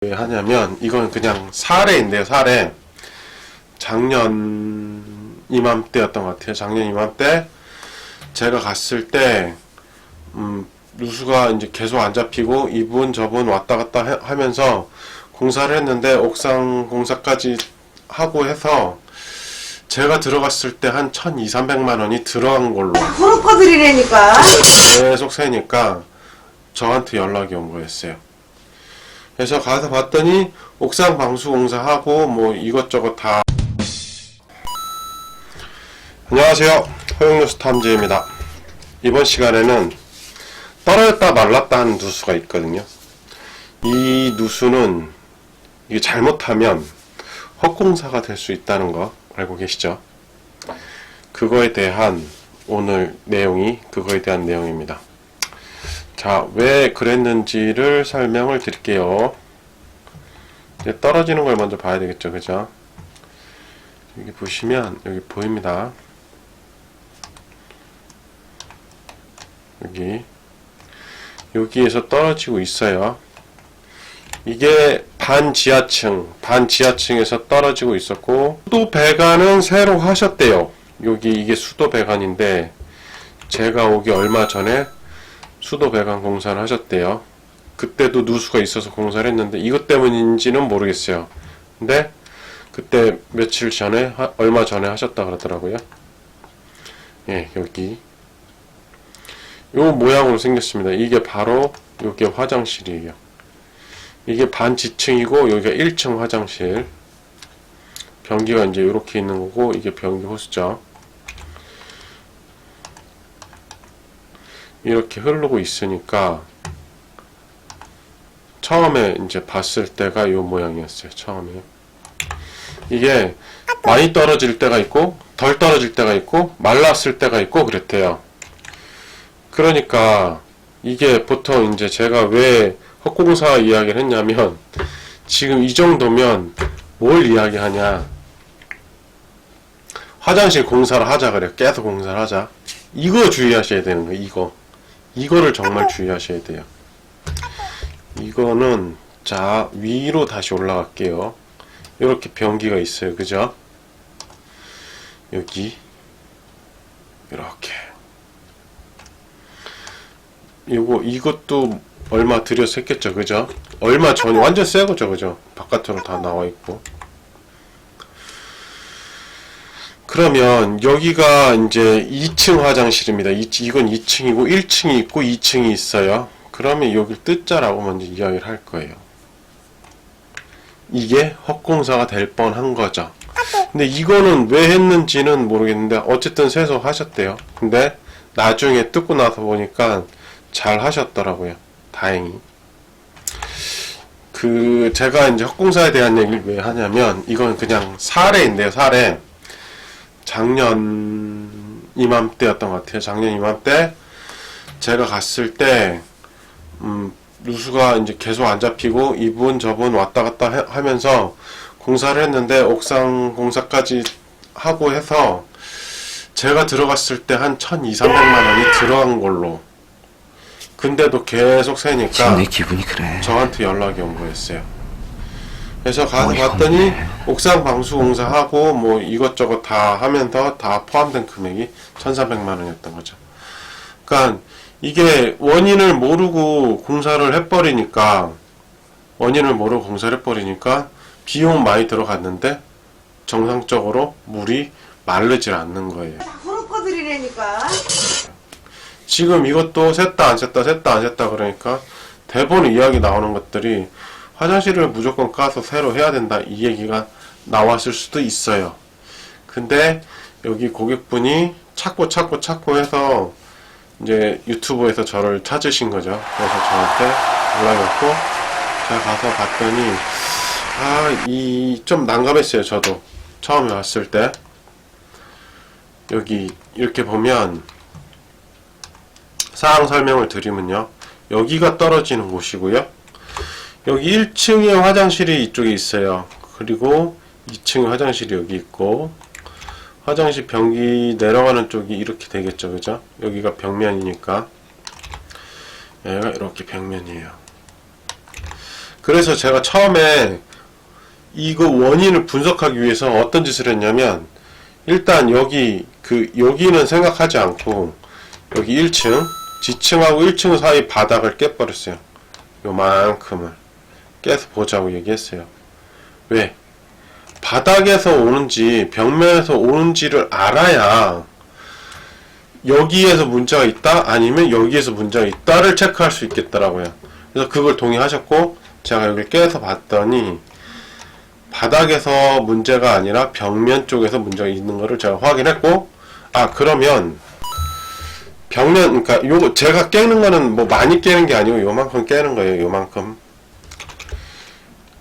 왜 하냐면 이건 그냥 사례인데요. 사례. 작년 이맘때였던 것 같아요. 작년 이맘때 제가 갔을 때 누수가 이제 계속 안 잡히고 이분 저분 왔다 갔다 하면서 공사를 했는데 옥상 공사까지 하고 해서 제가 들어갔을 때 한 1,200~300만 원이 들어간 걸로 그런 거들이라니까. 계속 세니까 저한테 연락이 온 거였어요. 그래서 가서 봤더니 옥상 방수 공사하고 뭐 이것저것 다. 안녕하세요, 허용누수 탐지입니다. 이번 시간에는 떨어졌다 말랐다 하는 누수가 있거든요. 이 누수는 이게 잘못하면 헛공사가 될 수 있다는 거 알고 계시죠? 그거에 대한 오늘 내용이 그거에 대한 내용입니다. 자, 왜 그랬는지를 설명을 드릴게요. 이제 떨어지는 걸 먼저 봐야 되겠죠, 그죠? 여기 보시면 여기 보입니다. 여기에서 떨어지고 있어요. 이게 반지하층에서 떨어지고 있었고, 수도 배관은 새로 하셨대요. 이게 수도 배관인데 제가 오기 얼마 전에 수도 배관 공사를 하셨대요. 그때도 누수가 있어서 공사를 했는데 이것 때문인지는 모르겠어요. 근데 그때 며칠 전에 얼마 전에 하셨다 그러더라고요. 예, 여기 요 모양으로 생겼습니다. 이게 바로 요게 화장실이에요. 이게 반지층이고 여기가 1층 화장실. 변기가 이제 이렇게 있는 거고 이게 변기 호스죠. 이렇게 흐르고 있으니까 처음에 이제 봤을 때가 요 모양이었어요. 처음에 이게 많이 떨어질 때가 있고 덜 떨어질 때가 있고 말랐을 때가 있고 그랬대요. 그러니까 이게 보통 이제 제가 왜 헛공사 이야기를 했냐면 지금 이 정도면 뭘 이야기하냐, 화장실 공사를 하자 그래요. 계속 공사를 하자. 이거 주의하셔야 되는 거예요. 이거를 정말 주의하셔야 돼요. 이거는 자 위로 다시 올라갈게요. 이렇게 변기가 있어요. 그죠? 여기 이렇게 이것도 얼마 들여서 했겠죠. 그죠? 얼마 전에 완전 새 거죠. 그죠? 바깥으로 다 나와 있고. 그러면 여기가 이제 2층 화장실입니다. 이건 2층이고 1층이 있고 2층이 있어요. 그러면 여길 뜯자라고 먼저 이야기를 할 거예요. 이게 헛공사가 될 뻔한 거죠. 근데 이거는 왜 했는지는 모르겠는데 어쨌든 세서 하셨대요. 근데 나중에 뜯고 나서 보니까 잘 하셨더라고요. 다행히. 제가 이제 헛공사에 대한 얘기를 왜 하냐면 이건 그냥 사례인데요. 사례. 작년 이맘때였던 것 같아요. 작년 이맘때 제가 갔을 때 누수가 이제 계속 안 잡히고 이분 저분 왔다 갔다 하면서 공사를 했는데 옥상 공사까지 하고 해서 제가 들어갔을 때 한 1,200~300만 원이 들어간 걸로. 근데도 계속 세니까 지금 내 기분이 그래. 저한테 연락이 온 거였어요. 그래서 가서 봤더니 옥상 방수 공사하고 뭐 이것저것 다 하면서 다 포함된 금액이 1,400만 원이었던 거죠. 그러니까 이게 원인을 모르고 공사를 해버리니까 비용 많이 들어갔는데 정상적으로 물이 마르질 않는 거예요. 그런 거들이라니까. 지금 이것도 샜다 안 샜다 그러니까 대본에 이야기 나오는 것들이 화장실을 무조건 까서 새로 해야 된다 이 얘기가 나왔을 수도 있어요. 근데 여기 고객분이 찾고 해서 이제 유튜브에서 저를 찾으신 거죠. 그래서 저한테 연락이 왔고 제가 가서 봤더니 좀 난감했어요. 저도 처음에 왔을 때. 여기 이렇게 보면 사항 설명을 드리면요, 여기가 떨어지는 곳이고요, 여기 1층에 화장실이 이쪽에 있어요. 그리고 2층에 화장실이 여기 있고 화장실 변기 내려가는 쪽이 이렇게 되겠죠. 그죠? 여기가 벽면이니까 얘가 이렇게 벽면이에요. 그래서 제가 처음에 이거 원인을 분석하기 위해서 어떤 짓을 했냐면, 일단 여기는 생각하지 않고 여기 1층, 지층하고 1층 사이 바닥을 깨버렸어요. 요만큼을 깨서 보자고 얘기했어요. 왜? 바닥에서 오는지 벽면에서 오는지를 알아야 여기에서 문제가 있다 아니면 여기에서 문제가 있다를 체크할 수 있겠더라고요. 그래서 그걸 동의하셨고, 제가 여기 깨서 봤더니 바닥에서 문제가 아니라 벽면 쪽에서 문제가 있는 거를 제가 확인했고, 그러면 벽면, 그러니까 요거 제가 깨는 거는 뭐 많이 깨는 게 아니고 요만큼 깨는 거예요. 요만큼.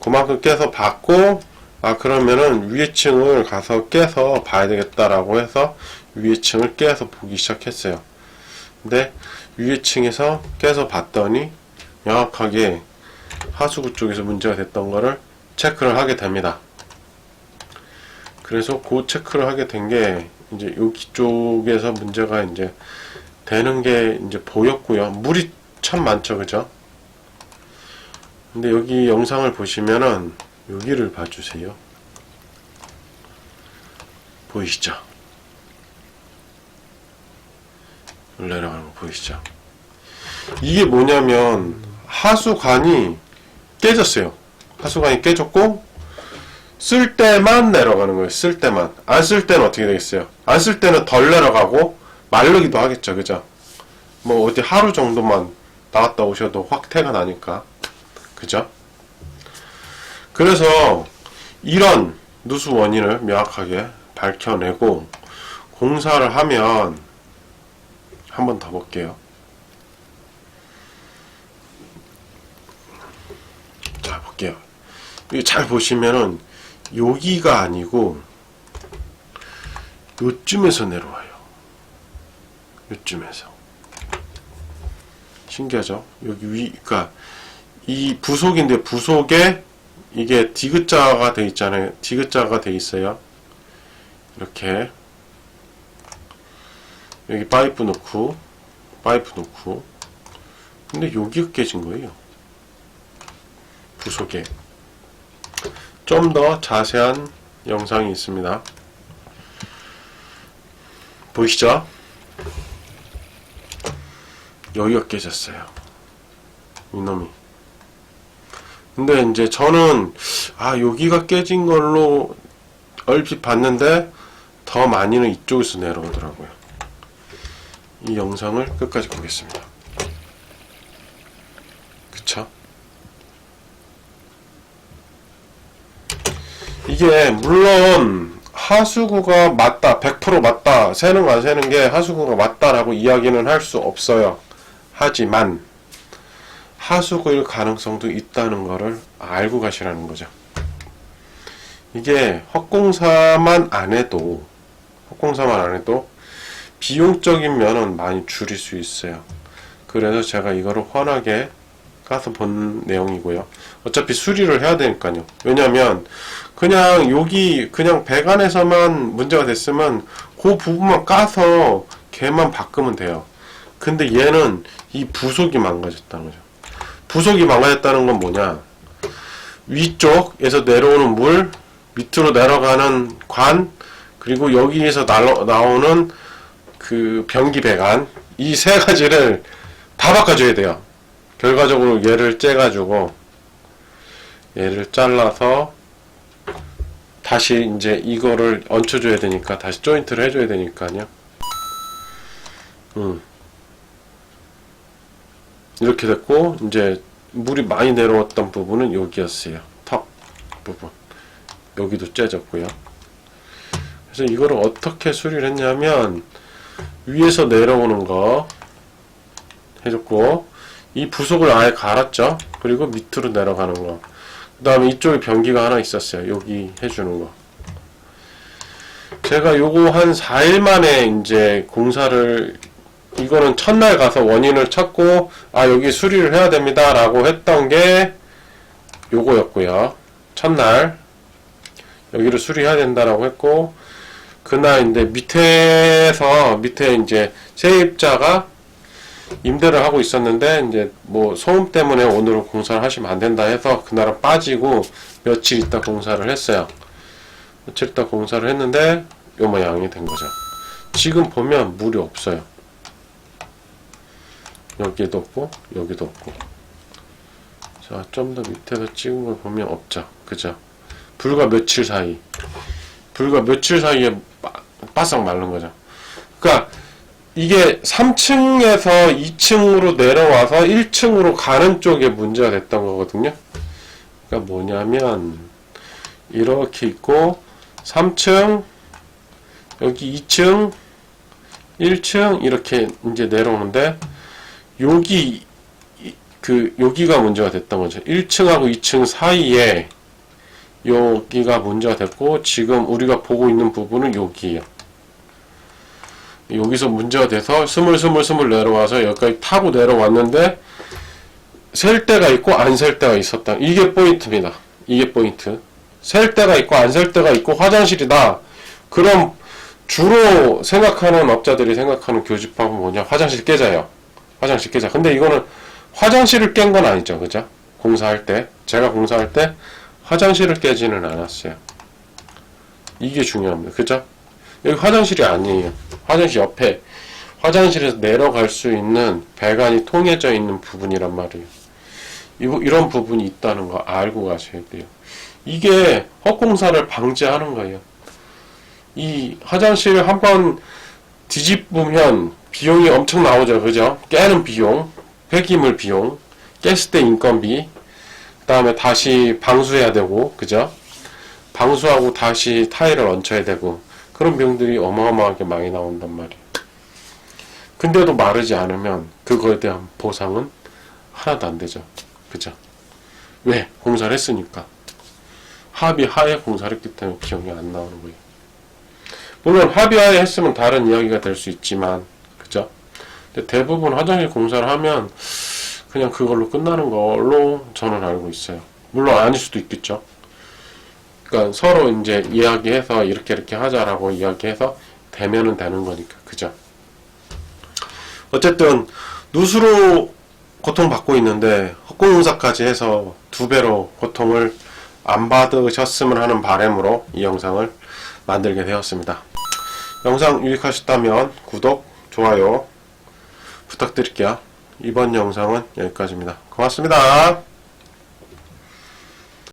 그만큼 깨서 봤고, 그러면은 위에 층을 가서 깨서 봐야 되겠다라고 해서 위에 층을 깨서 보기 시작했어요. 근데 위에 층에서 깨서 봤더니 명확하게 하수구 쪽에서 문제가 됐던 거를 체크를 하게 됩니다. 그래서 그 체크를 하게 된 게 이제 여기 쪽에서 문제가 이제 되는 게 이제 보였고요. 물이 참 많죠, 그죠? 근데 여기 영상을 보시면은 여기를 봐주세요. 보이시죠? 내려가는 거 보이시죠? 이게 뭐냐면 하수관이 깨졌어요. 하수관이 깨졌고 쓸 때만 내려가는 거예요. 쓸 때만. 안 쓸 때는 어떻게 되겠어요? 안 쓸 때는 덜 내려가고 마르기도 하겠죠. 그죠? 뭐 어디 하루 정도만 나갔다 오셔도 확 태가 나니까. 그죠? 그래서 이런 누수 원인을 명확하게 밝혀내고 공사를 하면, 한 번 더 볼게요. 자, 볼게요. 여기 잘 보시면은 여기가 아니고 요쯤에서 내려와요. 요쯤에서. 신기하죠? 여기 그러니까 이 부속인데 부속에 이게 디귿자가 돼 있잖아요. 디귿자가 돼 있어요. 이렇게 여기 파이프 놓고 근데 여기가 깨진 거예요. 부속에. 좀 더 자세한 영상이 있습니다. 보이시죠? 여기가 깨졌어요. 이놈이. 근데 이제 저는 여기가 깨진 걸로 얼핏 봤는데 더 많이는 이쪽에서 내려오더라고요. 이 영상을 끝까지 보겠습니다. 그쵸? 이게 물론 하수구가 맞다, 100% 맞다, 새는 거 안 새는 게 하수구가 맞다라고 이야기는 할 수 없어요. 하지만 하수구일 가능성도 있다는 거를 알고 가시라는 거죠. 이게 헛공사만 안 해도 비용적인 면은 많이 줄일 수 있어요. 그래서 제가 이거를 환하게 까서 본 내용이고요. 어차피 수리를 해야 되니까요. 왜냐면 그냥 여기 그냥 배관에서만 문제가 됐으면 그 부분만 까서 걔만 바꾸면 돼요. 근데 얘는 이 부속이 망가졌다는 거죠. 부속이 망가졌다는 건 뭐냐? 위쪽에서 내려오는 물, 밑으로 내려가는 관, 그리고 여기에서 나오는 그 변기 배관, 이 세 가지를 다 바꿔줘야 돼요. 결과적으로 얘를 째가지고 얘를 잘라서 다시 이제 이거를 얹혀줘야 되니까 다시 조인트를 해줘야 되니까요. 이렇게 됐고, 이제 물이 많이 내려왔던 부분은 여기였어요. 턱 부분. 여기도 째졌고요. 그래서 이거를 어떻게 수리를 했냐면 위에서 내려오는 거 해줬고, 이 부속을 아예 갈았죠. 그리고 밑으로 내려가는 거. 그 다음에 이쪽에 변기가 하나 있었어요. 여기 해주는 거. 제가 요거 한 4일 만에 이제 공사를, 이거는 첫날 가서 원인을 찾고 여기 수리를 해야 됩니다 라고 했던 게 요거였고요. 첫날 여기를 수리해야 된다라고 했고, 그날 이제 밑에 이제 세입자가 임대를 하고 있었는데 이제 뭐 소음 때문에 오늘 공사를 하시면 안 된다 해서 그날은 빠지고 며칠 있다 공사를 했어요. 며칠 있다 공사를 했는데 요 모양이 된 거죠. 지금 보면 물이 없어요. 여기도 없고 여기도 없고. 자, 좀 더 밑에서 찍은 걸 보면 없죠. 그죠? 불과 며칠 사이에 바싹 마른 거죠. 그러니까 이게 3층에서 2층으로 내려와서 1층으로 가는 쪽에 문제가 됐던 거거든요. 그러니까 뭐냐면 이렇게 있고 3층 여기 2층 1층 이렇게 이제 내려오는데 여기가 문제가 됐던 거죠. 1층하고 2층 사이에 여기가 문제가 됐고 지금 우리가 보고 있는 부분은 여기에요. 여기서 문제가 돼서 스물스물 내려와서 여기까지 타고 내려왔는데 셀 때가 있고 안 셀 때가 있었다. 이게 포인트입니다. 이게 포인트. 셀 때가 있고 안 셀 때가 있고 화장실이다. 그럼 주로 생각하는 업자들이 생각하는 교집합은 뭐냐? 화장실 깨져요. 화장실 깨져. 근데 이거는 화장실을 깬 건 아니죠. 그죠? 공사할 때. 제가 공사할 때 화장실을 깨지는 않았어요. 이게 중요합니다. 그죠? 여기 화장실이 아니에요. 화장실 옆에 화장실에서 내려갈 수 있는 배관이 통해져 있는 부분이란 말이에요. 이런 부분이 있다는 거 알고 가셔야 돼요. 이게 헛공사를 방지하는 거예요. 이 화장실 한번 뒤집으면 비용이 엄청 나오죠. 그죠? 깨는 비용, 폐기물 비용, 깼을 때 인건비, 그 다음에 다시 방수해야 되고, 그죠? 방수하고 다시 타일을 얹혀야 되고, 그런 비용들이 어마어마하게 많이 나온단 말이에요. 근데도 마르지 않으면 그거에 대한 보상은 하나도 안 되죠. 그죠? 왜? 공사를 했으니까. 합의하에 공사를 했기 때문에 비용이 안 나오는 거예요. 물론 합의하에 했으면 다른 이야기가 될 수 있지만, 그죠? 근데 대부분 화장실 공사를 하면 그냥 그걸로 끝나는 걸로 저는 알고 있어요. 물론 아닐 수도 있겠죠. 그러니까 서로 이제 이야기해서 이렇게 하자라고 이야기해서 되면은 되는 거니까. 그죠? 어쨌든 누수로 고통받고 있는데 헛공사까지 해서 2배로 고통을 안 받으셨으면 하는 바람으로 이 영상을 만들게 되었습니다. 영상 유익하셨다면 구독, 좋아요 부탁드릴게요. 이번 영상은 여기까지입니다. 고맙습니다.